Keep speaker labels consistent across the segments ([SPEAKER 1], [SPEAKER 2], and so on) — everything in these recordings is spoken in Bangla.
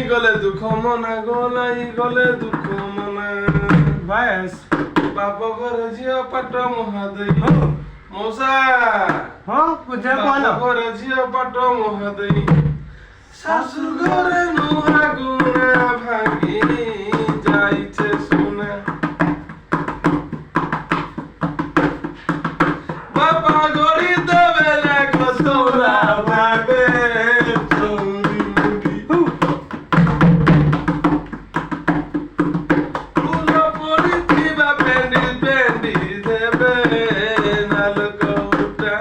[SPEAKER 1] গলে দুঃখ মনা গলাই গলে দুঃখ মনা
[SPEAKER 2] বাস
[SPEAKER 1] বাপ ঘরে ঝিও পাট মহাদই মৌসা
[SPEAKER 2] হ্যাঁ বুঝে
[SPEAKER 1] বাপ
[SPEAKER 2] বলো
[SPEAKER 1] ঘরে ঝিও পাট মহাদই শাশুর ঘরে নুহা গুনা ভাঙি যাইছে সোনা বাবা গড়ি দেবে লেখো তোরা ভাবে চৌরি মুড়ি ফুলো পড়িଥିବା পেন্ডি পেন্ডি দেবে নালকৌটা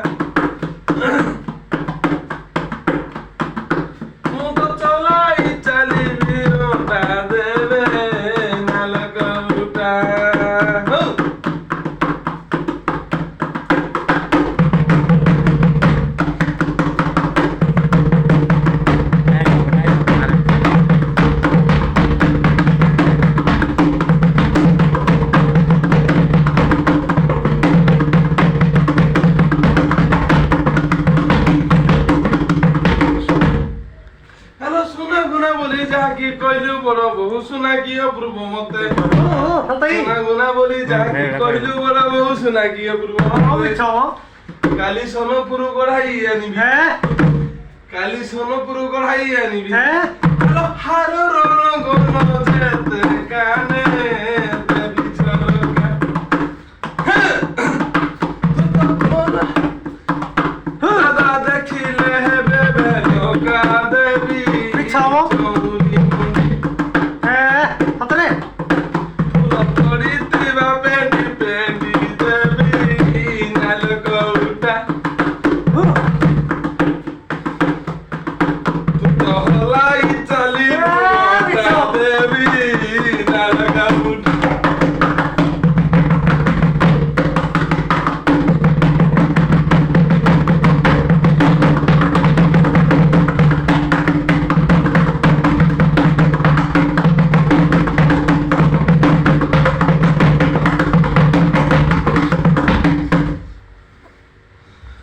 [SPEAKER 1] ମୁଁ ତ ଚଲାଇ ଚାଲିବି ଅଣ୍ଡା ଦେବେ ନାଲକଉଟା হ্যালো সোনা গুনা বলি যাহাকি কইলু বড় বহু সোনা কি অপূর্ব মতে সোনা গুনা বলি যাহাকি কইলু বড় বহু সোনা কি অপূর্ব মতে কালি সোনপুর গড়াই আনিবি
[SPEAKER 2] হ্যাঁ
[SPEAKER 1] কালি সোনপুর গড়াই আনিবি
[SPEAKER 2] হ্যাঁ
[SPEAKER 1] হ্যালো হারো রং গন যেতে কানে দেবি ঝলকা দাদা দেখিলে হেবে বেলকা দেবি
[SPEAKER 2] পিছাও।
[SPEAKER 1] চৌরি